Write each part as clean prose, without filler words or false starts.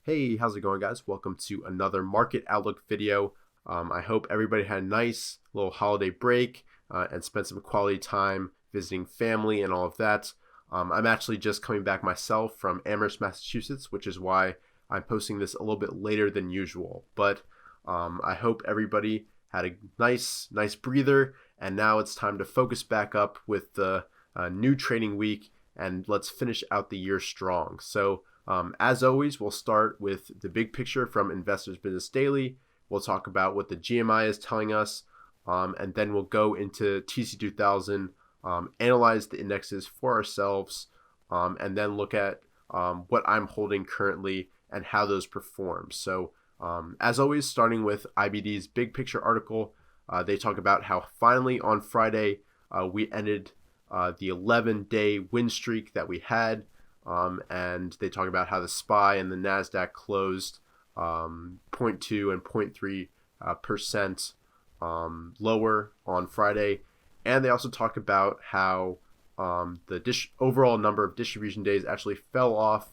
Hey, how's it going, guys? Welcome to another Market Outlook video. I hope everybody had a nice little holiday break and spent some quality time visiting family and all of that. I'm actually just coming back myself from Amherst, Massachusetts, which is why I'm posting this a little bit later than usual. But I hope everybody had a nice breather, and now it's time to focus back up with the new trading week, and let's finish out the year strong. So as always, we'll start with the big picture from Investors Business Daily. We'll talk about what the GMI is telling us, and then we'll go into TC2000, analyze the indexes for ourselves, and then look at what I'm holding currently and how those perform. So as always, starting with IBD's big picture article, they talk about how finally on Friday we ended the 11-day win streak that we had. And they talk about how the SPY and the NASDAQ closed 0.2 and 0.3% lower on Friday. And they also talk about how the overall number of distribution days actually fell off.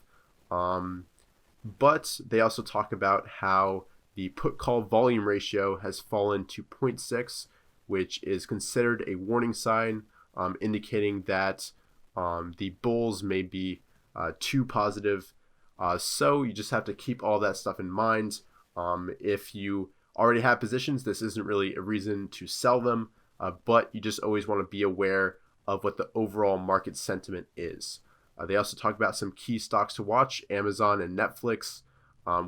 But they also talk about how the put-call volume ratio has fallen to 0.6, which is considered a warning sign, indicating that the bulls may be too positive. So you just have to keep all that stuff in mind. If you already have positions, this isn't really a reason to sell them, but you just always want to be aware of what the overall market sentiment is. They also talk about some key stocks to watch, Amazon and Netflix,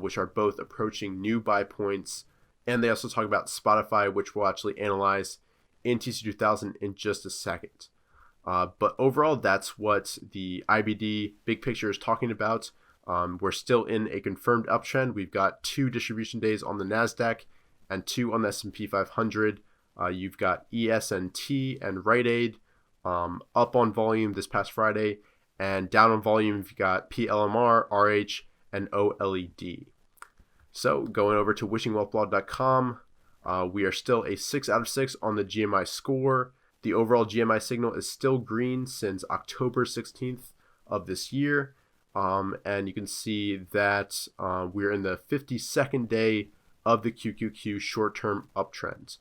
which are both approaching new buy points. And they also talk about Spotify, which we'll actually analyze in TC2000 in just a second. But overall, that's what the IBD big picture is talking about. We're still in a confirmed uptrend. We've got 2 distribution days on the NASDAQ and 2 on the S&P 500. You've got ESNT and Rite Aid up on volume this past Friday, and down on volume you've got PLMR, RH, and OLED. So going over to wishingwealthblog.com, we are still a 6 out of 6 on the GMI score. The overall GMI signal is still green since October 16th of this year. And you can see that we're in the 52nd day of the QQQ short-term uptrend.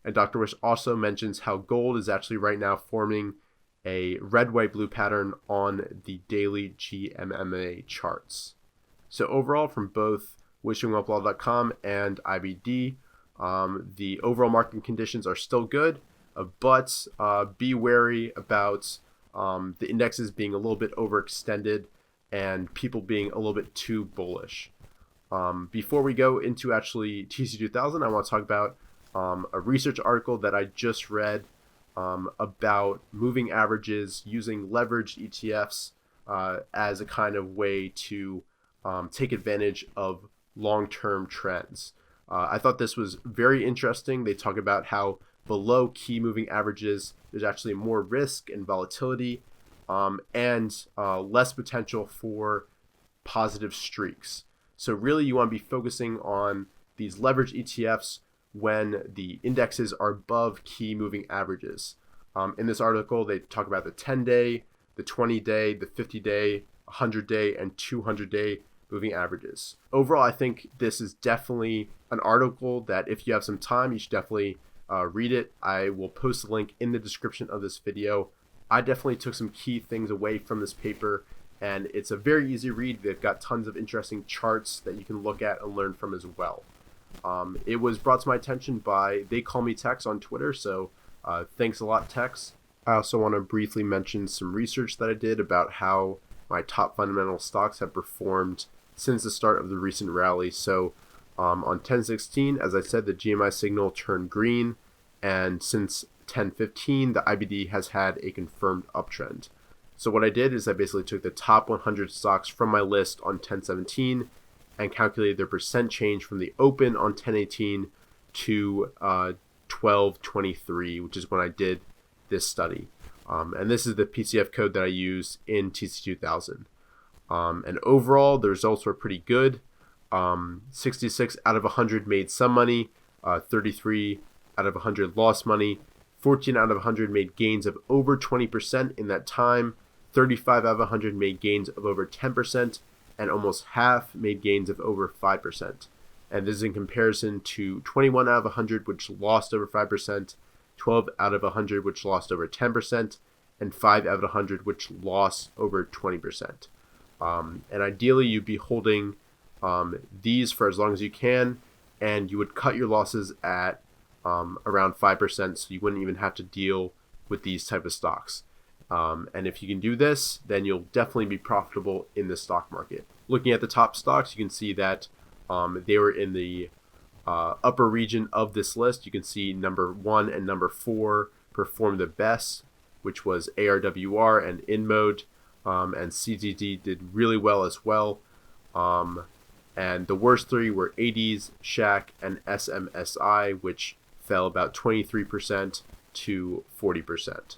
And Dr. Wish also mentions how gold is actually right now forming a red, white, blue pattern on the daily GMMA charts. So overall, from both wishingwealthblog.com and IBD, the overall market conditions are still good. But be wary about the indexes being a little bit overextended and people being a little bit too bullish. Before we go into actually TC2000, I want to talk about a research article that I just read about moving averages using leveraged ETFs as a kind of way to take advantage of long-term trends. I thought this was very interesting. They talk about how below key moving averages, there's actually more risk and volatility and less potential for positive streaks. So really you want to be focusing on these leverage ETFs when the indexes are above key moving averages. In this article, they talk about the 10-day, the 20-day, the 50-day, 100-day, and 200-day moving averages. Overall, I think this is definitely an article that if you have some time, you should definitely read it. I will post a link in the description of this video. I definitely took some key things away from this paper, and it's a very easy read. They've got tons of interesting charts that you can look at and learn from as well. It was brought to my attention by They Call Me Tex on Twitter, so thanks a lot, Tex. I also want to briefly mention some research that I did about how my top fundamental stocks have performed since the start of the recent rally. So on 10/16, as I said, the GMI signal turned green, and since 10/15, the IBD has had a confirmed uptrend. So what I did is I basically took the top 100 stocks from my list on 10/17 and calculated their percent change from the open on 10/18 to 12/23, which is when I did this study. And this is the PCF code that I used in TC2000. And overall, the results were pretty good. 66 out of 100 made some money, 33 out of 100 lost money, 14 out of 100 made gains of over 20% in that time, 35 out of 100 made gains of over 10%, and almost half made gains of over 5%. And this is in comparison to 21 out of 100, which lost over 5%, 12 out of 100, which lost over 10%, and 5 out of 100, which lost over 20%. And ideally, you'd be holding these for as long as you can, and you would cut your losses at around 5%, so you wouldn't even have to deal with these type of stocks. And if you can do this, then you'll definitely be profitable in the stock market. Looking at the top stocks, you can see that they were in the upper region of this list. You can see number 1 and number 4 performed the best, which was ARWR and InMode, and CZD did really well as well. And the worst 3 were ADs, Shack, and SMSI, which fell about 23% to 40%.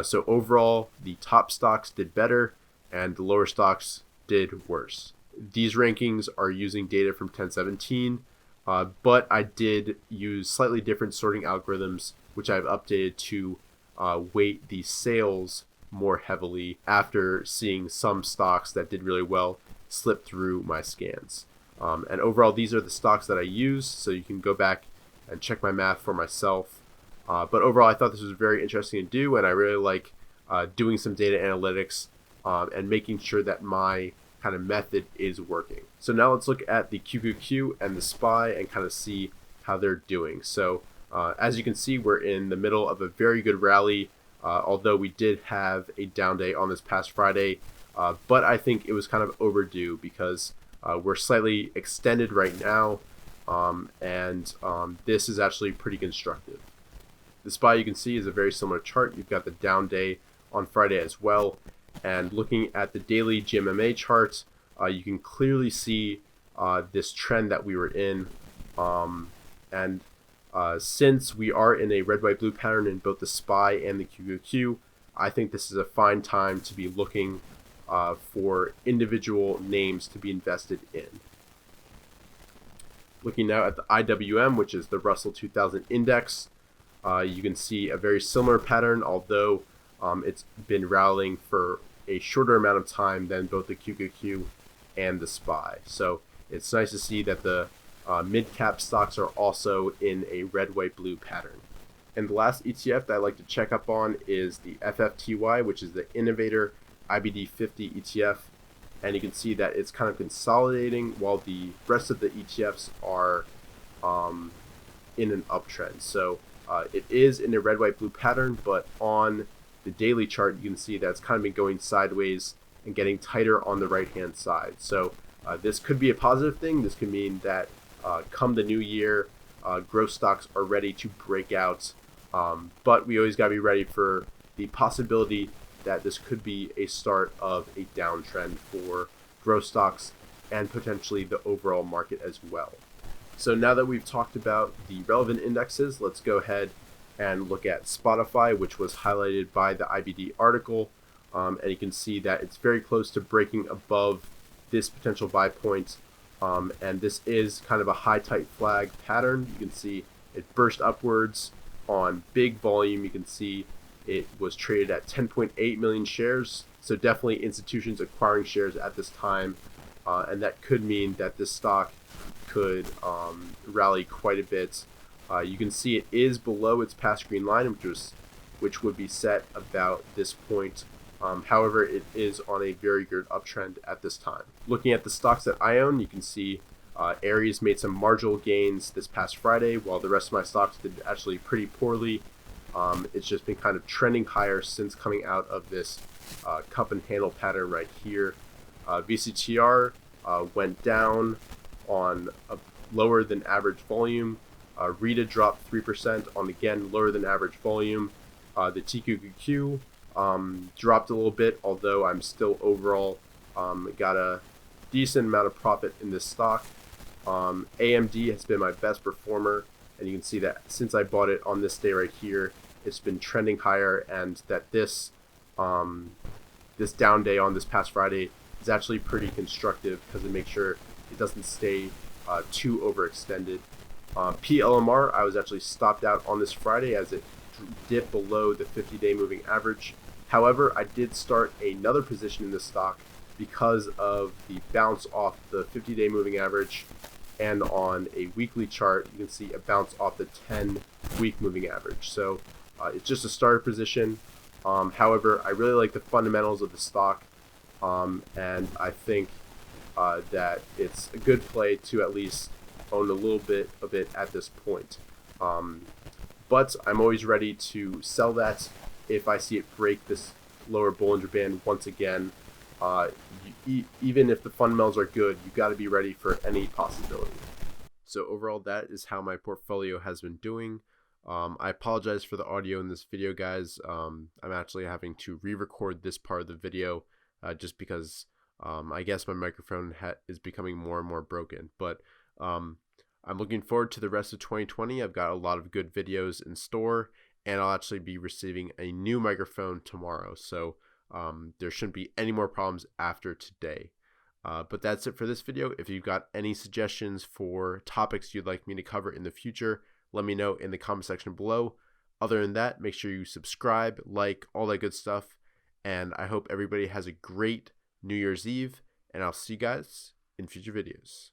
So overall, the top stocks did better and the lower stocks did worse. These rankings are using data from 1017, but I did use slightly different sorting algorithms, which I've updated to weight the sales more heavily after seeing some stocks that did really well slip through my scans. And overall, these are the stocks that I use, so you can go back and check my math for myself. But overall, I thought this was very interesting to do, and I really like doing some data analytics and making sure that my kind of method is working. So now let's look at the QQQ and the SPY and kind of see how they're doing. So as you can see, we're in the middle of a very good rally, although we did have a down day on this past Friday. But I think it was kind of overdue because we're slightly extended right now, and this is actually pretty constructive. The SPY, you can see, is a very similar chart. You've got the down day on Friday as well. And looking at the daily GMMA charts, you can clearly see this trend that we were in. Since we are in a red, white, blue pattern in both the SPY and the QQQ, I think this is a fine time to be looking for individual names to be invested in. Looking now at the IWM, which is the Russell 2000 Index, you can see a very similar pattern, although it's been rallying for a shorter amount of time than both the QQQ and the SPY. So it's nice to see that the mid-cap stocks are also in a red, white, blue pattern. And the last ETF that I like to check up on is the FFTY, which is the Innovator IBD 50 ETF. And you can see that it's kind of consolidating while the rest of the ETFs are in an uptrend. So it is in a red, white, blue pattern, but on the daily chart, you can see that it's kind of been going sideways and getting tighter on the right-hand side. So this could be a positive thing. This could mean that come the new year, growth stocks are ready to break out. But we always got to be ready for the possibility that this could be a start of a downtrend for growth stocks and potentially the overall market as well. So now that we've talked about the relevant indexes, let's go ahead and look at Spotify, which was highlighted by the IBD article. And you can see that it's very close to breaking above this potential buy point. And this is kind of a high tight flag pattern. You can see it burst upwards on big volume. You can see it was traded at 10.8 million shares. So definitely institutions acquiring shares at this time. And that could mean that this stock could rally quite a bit. You can see it is below its past green line, which would be set about this point. However, it is on a very good uptrend at this time. Looking at the stocks that I own, you can see Aries made some marginal gains this past Friday, while the rest of my stocks did actually pretty poorly. It's just been kind of trending higher since coming out of this cup and handle pattern right here. VCTR went down on a lower than average volume. Rita dropped 3% on, again, lower than average volume. The TQQQ dropped a little bit, although I'm still overall got a decent amount of profit in this stock. AMD has been my best performer, and you can see that since I bought it on this day right here, it's been trending higher, and that this down day on this past Friday is actually pretty constructive because it makes sure it doesn't stay too overextended. PLMR, I was actually stopped out on this Friday as it dipped below the 50-day moving average. However, I did start another position in this stock because of the bounce off the 50-day moving average, and on a weekly chart you can see a bounce off the 10-week moving average. So it's just a starter position. However, I really like the fundamentals of the stock, and I think that it's a good play to at least own a little bit of it at this point. But I'm always ready to sell that if I see it break this lower Bollinger Band once again. Even if the fundamentals are good, you got to be ready for any possibility. So overall, that is how my portfolio has been doing. I apologize for the audio in this video, guys. I'm actually having to re-record this part of the video just because I guess my microphone is becoming more and more broken. But I'm looking forward to the rest of 2020. I've got a lot of good videos in store, and I'll actually be receiving a new microphone tomorrow. So there shouldn't be any more problems after today. But that's it for this video. If you've got any suggestions for topics you'd like me to cover in the future, let me know in the comment section below. Other than that, make sure you subscribe, like, all that good stuff. And I hope everybody has a great New Year's Eve, and I'll see you guys in future videos.